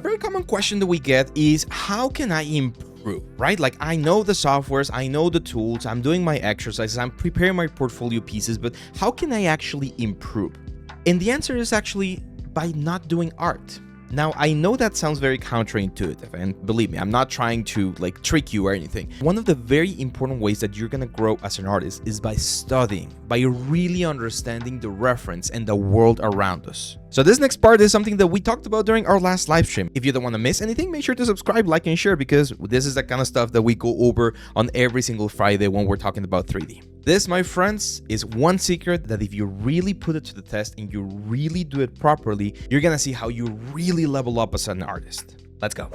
A very common question that we get is, how can I improve, right? Like, I know the softwares, I know the tools, I'm doing my exercises, I'm preparing my portfolio pieces, but how can I actually improve? And the answer is actually by not doing art. Now, I know that sounds very counterintuitive, and believe me, I'm not trying to like trick you or anything. One of the very important ways that you're gonna grow as an artist is by studying, by really understanding the reference and the world around us. So this next part is something that we talked about during our last live stream. If you don't want to miss anything, make sure to subscribe, like, and share, because this is the kind of stuff that we go over on every single Friday when we're talking about 3D. This, my friends, is one secret that if you really put it to the test and you really do it properly, you're gonna see how you really level up as an artist. Let's go.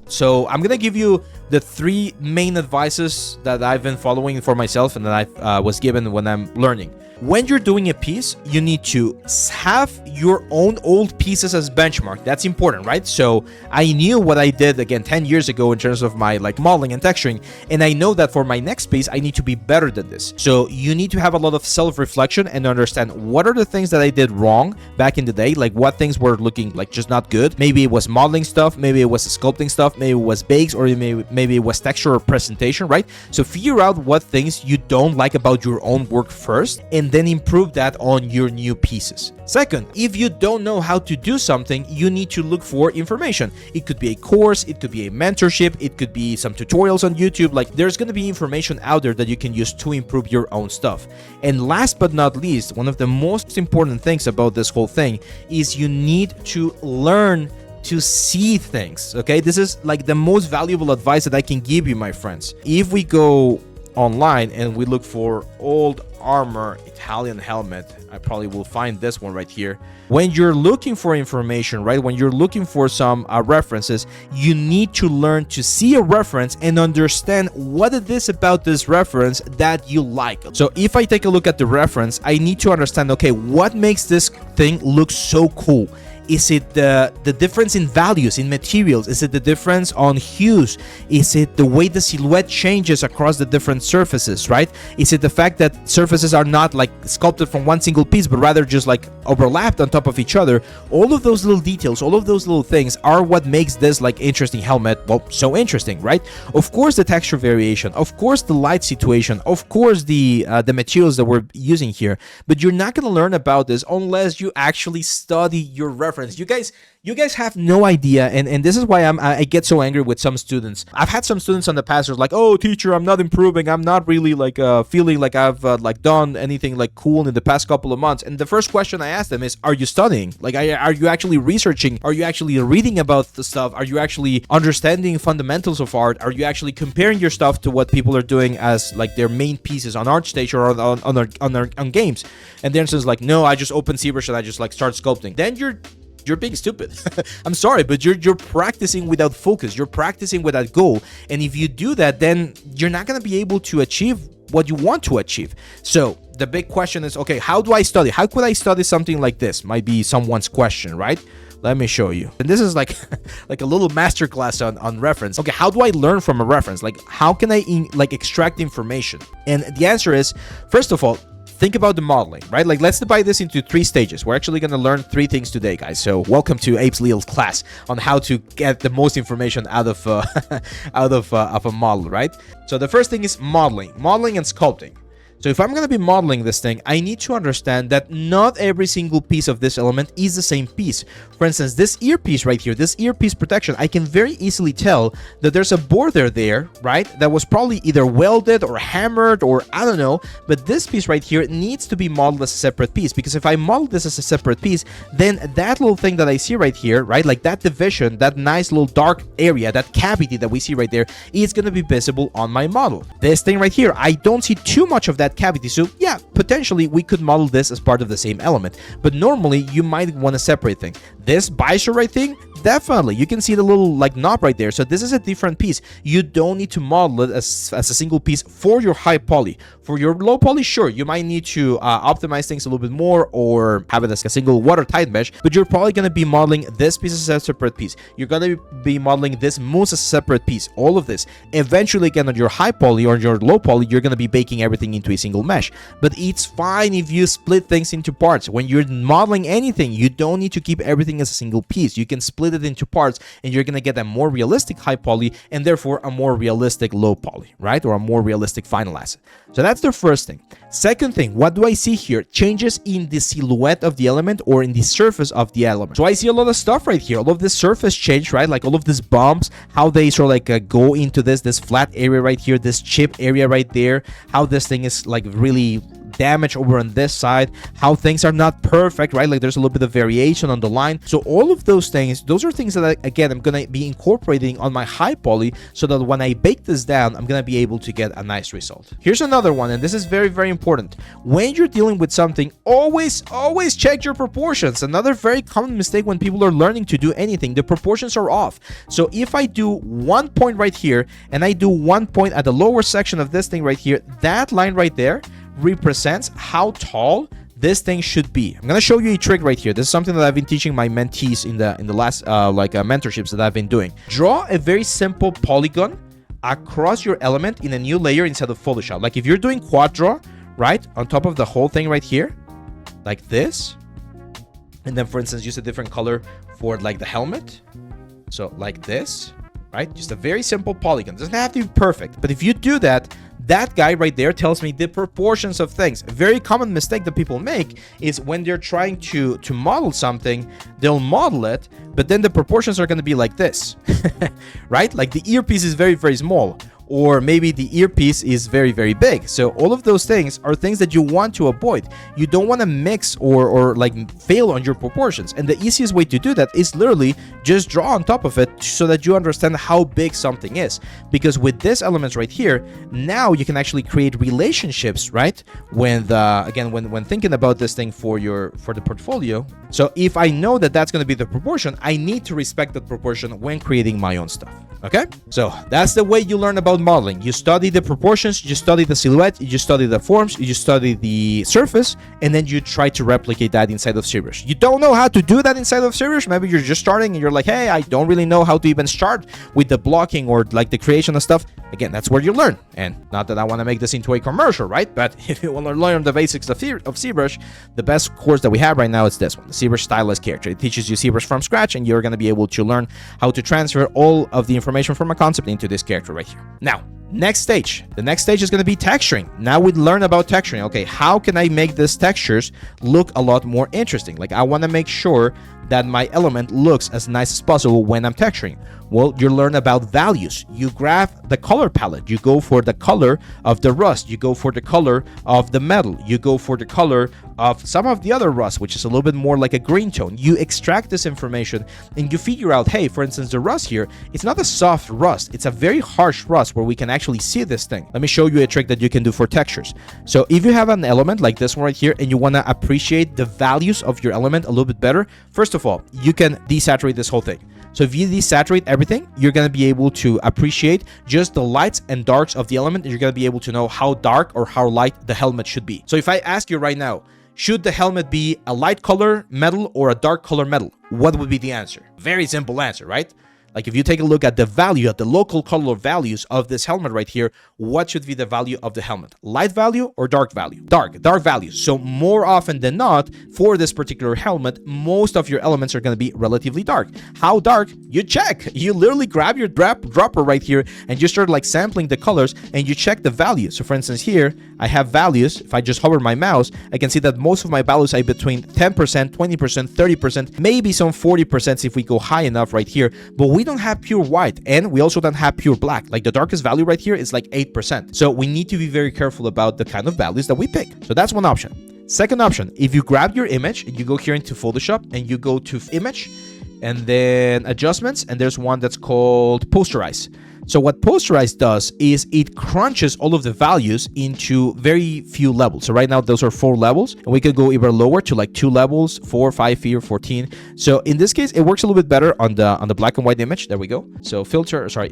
So I'm gonna give you the 3 main advices that I've been following for myself and that I was given when I'm learning. When you're doing a piece, you need to have your own old pieces as benchmark. That's important, right? So I knew what I did again 10 years ago in terms of my like modeling and texturing, and I know that for my next piece I need to be better than this. So you need to have a lot of self-reflection and understand what are the things that I did wrong back in the day, like what things were looking like just not good. Maybe it was modeling stuff, maybe it was sculpting stuff, maybe it was bakes, or maybe it was texture or presentation, right? So figure out what things you don't like about your own work first, and then improve that on your new pieces. Second, if you don't know how to do something, you need to look for information. It could be a course, it could be a mentorship, it could be some tutorials on YouTube. Like, there's going to be information out there that you can use to improve your own stuff. And last but not least, one of the most important things about this whole thing is you need to learn to see things, okay? This is like the most valuable advice that I can give you, my friends. If we go online and we look for old armor Italian helmet, I probably will find this one right here. When you're looking for information, right, when you're looking for some references, you need to learn to see a reference and understand what it is about this reference that you like. So if I take a look at the reference, I need to understand, okay, what makes this thing look so cool? Is it the difference in values, in materials? Is it the difference on hues? Is it the way the silhouette changes across the different surfaces, right? Is it the fact that surfaces are not like sculpted from one single piece, but rather just like overlapped on top of each other? All of those little details, all of those little things are what makes this like interesting helmet, well, so interesting, right? Of course, the texture variation, of course, the light situation, of course, the materials that we're using here, but you're not going to learn about this unless you actually study your reference. You guys have no idea, and this is why I get so angry with some students. I've had some students on the past who are like, "Oh, teacher, I'm not improving. I'm not really like feeling like I've like done anything like cool in the past couple of months." And the first question I ask them is, "Are you studying? Like, are you actually researching? Are you actually reading about the stuff? Are you actually understanding fundamentals of art? Are you actually comparing your stuff to what people are doing as like their main pieces on ArtStage or on games?" And the answer is like, "No, I just open ZBrush and I just like start sculpting." Then you're being stupid. I'm sorry, but you're practicing without focus. You're practicing without goal. And if you do that, then you're not going to be able to achieve what you want to achieve. So the big question is, okay, how do I study? How could I study something like this? Might be someone's question, right? Let me show you. And this is like like a little masterclass on reference. Okay, how do I learn from a reference? Like, how can I extract information? And the answer is, first of all, think about the modeling, right? Like, let's divide this into 3 stages. We're actually going to learn 3 things today, guys. So welcome to Leal's class on how to get the most information out of a model, right? So the first thing is modeling and sculpting. So if I'm going to be modeling this thing, I need to understand that not every single piece of this element is the same piece. For instance, this earpiece right here, this earpiece protection, I can very easily tell that there's a border there, right? That was probably either welded or hammered or I don't know, but this piece right here needs to be modeled as a separate piece, because if I model this as a separate piece, then that little thing that I see right here, right? Like that division, that nice little dark area, that cavity that we see right there is going to be visible on my model. This thing right here, I don't see too much of that cavity. So yeah, potentially we could model this as part of the same element, but normally you might want to separate things. This visor right thing, definitely you can see the little like knob right there. So this is a different piece. You don't need to model it as a single piece for your high poly. For your low poly, sure, you might need to optimize things a little bit more or have it as a single watertight mesh, but you're probably going to be modeling this piece as a separate piece. You're going to be modeling this mousse as a separate piece, all of this. Eventually, again, on your high poly or your low poly, you're going to be baking everything into a single mesh. But it's fine if you split things into parts. When you're modeling anything, you don't need to keep everything as a single piece. You can split split it into parts, and you're gonna get a more realistic high poly and therefore a more realistic low poly, right? Or a more realistic final asset. So that's the first thing. Second thing, what do I see here? Changes in the silhouette of the element or in the surface of the element. So I see a lot of stuff right here. All of this surface change, right? Like all of these bumps, how they sort of like go into this flat area right here, this chip area right there, how this thing is like really damage over on this side, how things are not perfect, right? Like there's a little bit of variation on the line. So all of those things, those are things that again, I'm going to be incorporating on my high poly so that when I bake this down, I'm going to be able to get a nice result. Here's another one, and this is very, very important. When you're dealing with something, always check your proportions. Another very common mistake when people are learning to do anything, the proportions are off. So if I do 1 point right here and I do 1 point at the lower section of this thing right here, that line right there represents how tall this thing should be. I'm gonna show you a trick right here. This is something that I've been teaching my mentees in the last mentorships that I've been doing. Draw a very simple polygon across your element in a new layer inside of Photoshop. Like if you're doing quad draw, right, on top of the whole thing right here, like this, and then for instance use a different color for like the helmet, so like this, right? Just a very simple polygon. It doesn't have to be perfect, but if you do that, that guy right there tells me the proportions of things. A very common mistake that people make is when they're trying to model something, they'll model it, but then the proportions are going to be like this, right? Like the earpiece is very, very small, or maybe the earpiece is very, very big. So all of those things are things that you want to avoid. You don't want to mix or like fail on your proportions. And the easiest way to do that is literally just draw on top of it so that you understand how big something is. Because with these elements right here, now you can actually create relationships, right? When when thinking about this thing for the portfolio. So if I know that that's going to be the proportion, I need to respect that proportion when creating my own stuff. Okay, so that's the way you learn about modeling. You study the proportions, you study the silhouette, you study the forms, you study the surface, and then you try to replicate that inside of ZBrush. You don't know how to do that inside of ZBrush. Maybe you're just starting and you're like, hey, I don't really know how to even start with the blocking or like the creation of stuff. Again, that's where you learn. And not that I want to make this into a commercial, right? But if you want to learn the basics of ZBrush, the best course that we have right now is this one, the ZBrush Stylist Character. It teaches you ZBrush from scratch, and you're going to be able to learn how to transfer all of the information from a concept into this character right here. Now, next stage. The next stage is going to be texturing. Now we learn about texturing. Okay, how can I make these textures look a lot more interesting? Like I want to make sure that my element looks as nice as possible when I'm texturing. Well, you learn about values. You grab the color palette. You go for the color of the rust. You go for the color of the metal. You go for the color of some of the other rust, which is a little bit more like a green tone. You extract this information and you figure out, hey, for instance, the rust here, it's not a soft rust. It's a very harsh rust where we can actually see this thing. Let me show you a trick that you can do for textures. So if you have an element like this one right here and you want to appreciate the values of your element a little bit better, first of all, you can desaturate this whole thing. So if you desaturate everything, you're going to be able to appreciate just the lights and darks of the element, and you're going to be able to know how dark or how light the helmet should be. So if I ask you right now, should the helmet be a light color metal or a dark color metal? What would be the answer? Very simple answer, right? Like if you take a look at the value, at the local color values of this helmet right here, what should be the value of the helmet? Light value or dark value? Dark values. So more often than not, for this particular helmet, most of your elements are going to be relatively dark. How dark? You check. You literally grab your dropper right here and you start like sampling the colors and you check the value. So for instance here, I have values. If I just hover my mouse, I can see that most of my values are between 10%, 20%, 30%, maybe some 40% if we go high enough right here. But we don't have pure white, and we also don't have pure black. Like the darkest value right here is like 8%. So we need to be very careful about the kind of values that we pick. So that's one option. Second option, if you grab your image and you go here into Photoshop and you go to image and then adjustments, and there's one that's called posterize. So what posterize does is it crunches all of the values into very few levels. So right now those are 4 levels, and we could go even lower to like 2 levels, 4, 5, 14. So in this case, it works a little bit better on the black and white image. There we go. So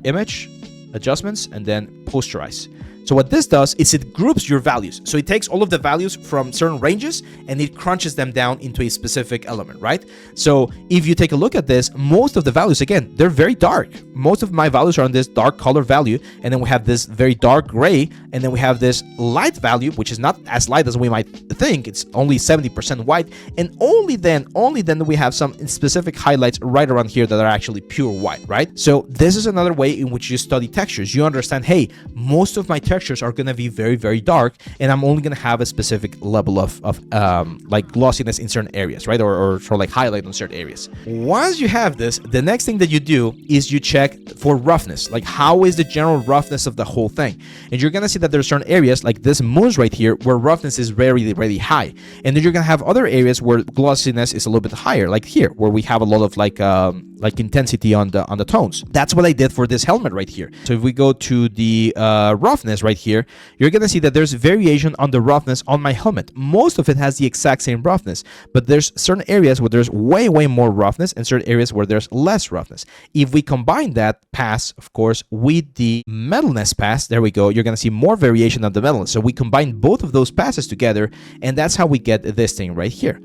image, adjustments, and then posterize. So what this does is it groups your values. So it takes all of the values from certain ranges and it crunches them down into a specific element, right? So if you take a look at this, most of the values, again, they're very dark. Most of my values are on this dark color value, and then we have this very dark gray, and then we have this light value, which is not as light as we might think. It's only 70% white, and only then we have some specific highlights right around here that are actually pure white, right? So this is another way in which you study textures. You understand, hey, most of my textures are going to be very, very dark, and I'm only going to have a specific level of like glossiness in certain areas, right? Or sort of like highlight on certain areas. Once you have this, the next thing that you do is you check for roughness. Like, how is the general roughness of the whole thing? And you're going to see that there's certain areas like this moons right here where roughness is very, very high. And then you're going to have other areas where glossiness is a little bit higher, like here, where we have a lot of like intensity on the tones. That's what I did for this helmet right here. So if we go to the roughness right here, you're gonna see that there's variation on the roughness on my helmet. Most of it has the exact same roughness, but there's certain areas where there's way more roughness and certain areas where there's less roughness. If we combine that pass, of course, with the metalness pass, there we go, you're gonna see more variation on the metalness. So we combine both of those passes together, and that's how we get this thing right here.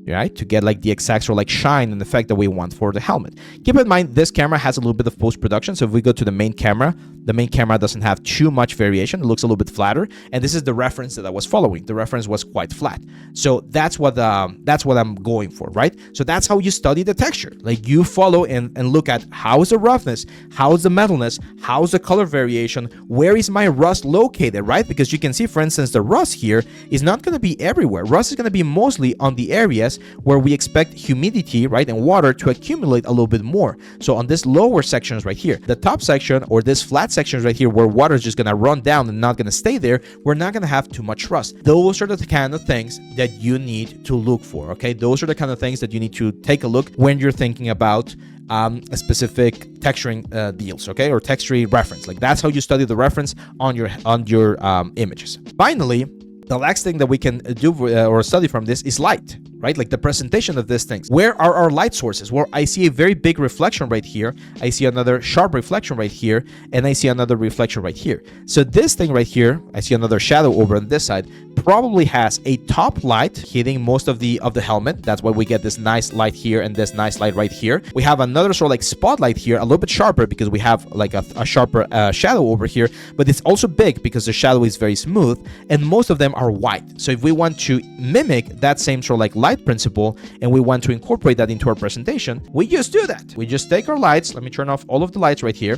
Right, to get like the exact sort of like shine and effect that we want for the helmet. Keep in mind, this camera has a little bit of post-production. So if we go to the main camera doesn't have too much variation. It looks a little bit flatter, and this is the reference that I was following. The reference was quite flat, so that's what I'm going for, right? So that's how you study the texture. Like, you follow and look at how is the roughness, how is the metalness, how is the color variation, where is my rust located, right? Because you can see, for instance, the rust here is not going to be everywhere. Rust is going to be mostly on the areas where we expect humidity, right, and water to accumulate a little bit more. So on this lower sections right here, the top section or this flat sections right here where water is just going to run down and not going to stay there, we're not going to have too much rust. Those are the kind of things that you need to look for, okay? Those are the kind of things that you need to take a look when you're thinking about a specific texturing deals, okay, or texturing reference. Like, that's how you study the reference on your images. Finally, the last thing that we can do or study from this is light, right? Like the presentation of these things. Where are our light sources? Well, I see a very big reflection right here. I see another sharp reflection right here, and I see another reflection right here. So this thing right here, I see another shadow over on this side, probably has a top light hitting most of the helmet. That's why we get this nice light here and this nice light right here. We have another sort of like spotlight here, a little bit sharper because we have like a sharper shadow over here, but it's also big because the shadow is very smooth, and most of them are white. So if we want to mimic that same sort of like light principle and we want to incorporate that into our presentation, we just do that. We just take our lights. Let me turn off all of the lights right here,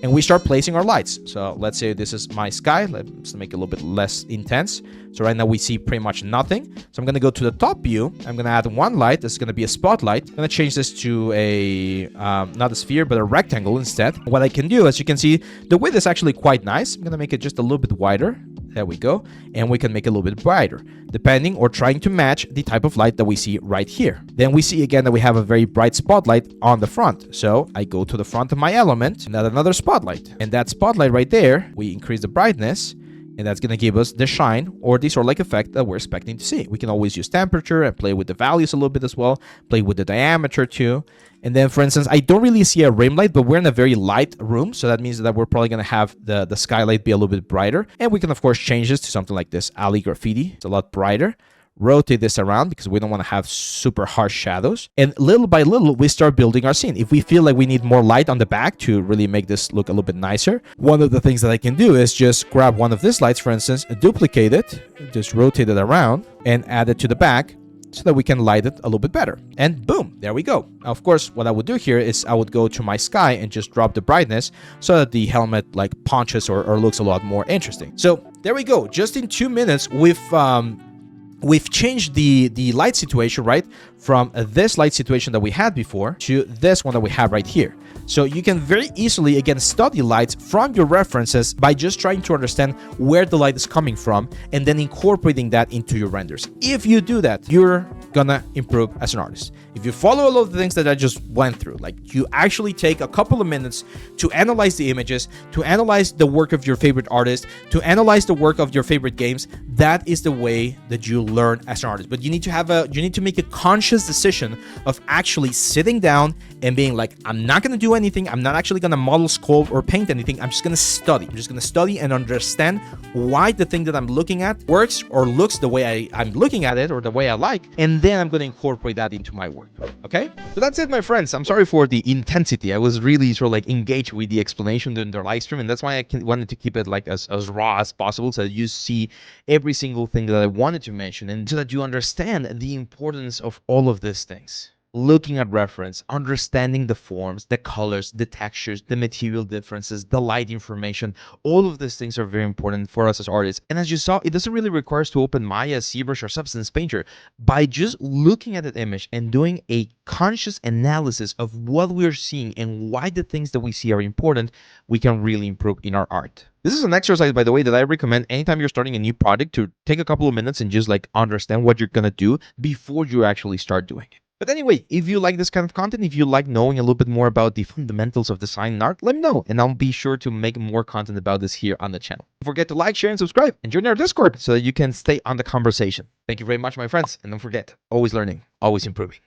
and we start placing our lights. So let's say this is my sky. Let's make it a little bit less intense. So right now we see pretty much nothing. So I'm going to go to the top view. I'm going to add one light. This is going to be a spotlight. I'm going to change this to a, not a sphere, but a rectangle instead. What I can do, as you can see, the width is actually quite nice. I'm going to make it just a little bit wider. There we go. And we can make it a little bit brighter, depending or trying to match the type of light that we see right here. Then we see again that we have a very bright spotlight on the front. So I go to the front of my element and add another spotlight. And that spotlight right there, we increase the brightness, and that's going to give us the shine or the sort of like effect that we're expecting to see. We can always use temperature and play with the values a little bit as well, play with the diameter too. And then, for instance, I don't really see a rim light, but we're in a very light room, so that means that we're probably going to have the skylight be a little bit brighter. And we can, of course, change this to something like this alley graffiti. It's a lot brighter. Rotate this around because we don't want to have super harsh shadows. And little by little, we start building our scene. If we feel like we need more light on the back to really make this look a little bit nicer, one of the things that I can do is just grab one of these lights, for instance, duplicate it, just rotate it around and add it to the back so that we can light it a little bit better. And boom, there we go. Now, of course, what I would do here is I would go to my sky and just drop the brightness so that the helmet like punches or looks a lot more interesting. So there we go. Just in 2 minutes, we've changed the light situation, right, from this light situation that we had before to this one that we have right here. So you can very easily, again, study lights from your references by just trying to understand where the light is coming from and then incorporating that into your renders. If you do that, you're gonna improve as an artist. If you follow all of the things that I just went through, like you actually take a couple of minutes to analyze the images, to analyze the work of your favorite artist, to analyze the work of your favorite games, that is the way that you learn as an artist. But you need to make a conscious conscious decision of actually sitting down and being like, I'm not going to do anything. I'm not actually going to model, sculpt, or paint anything. I'm just going to study. I'm just going to study and understand why the thing that I'm looking at works or looks the way I'm looking at it or the way I like. And then I'm going to incorporate that into my work. Okay? So that's it, my friends. I'm sorry for the intensity. I was really sort of like engaged with the explanation during the live stream. And that's why I wanted to keep it like as raw as possible so that you see every single thing that I wanted to mention and so that you understand the importance of all of these things. Looking at reference, understanding the forms, the colors, the textures, the material differences, the light information, all of these things are very important for us as artists. And as you saw, it doesn't really require us to open Maya, ZBrush, or Substance Painter. By just looking at an image and doing a conscious analysis of what we're seeing and why the things that we see are important, we can really improve in our art. This is an exercise, by the way, that I recommend anytime you're starting a new project to take a couple of minutes and just like understand what you're gonna do before you actually start doing it. But anyway, if you like this kind of content, if you like knowing a little bit more about the fundamentals of design and art, let me know, and I'll be sure to make more content about this here on the channel. Don't forget to like, share, and subscribe, and join our Discord so that you can stay on the conversation. Thank you very much, my friends, and don't forget, always learning, always improving.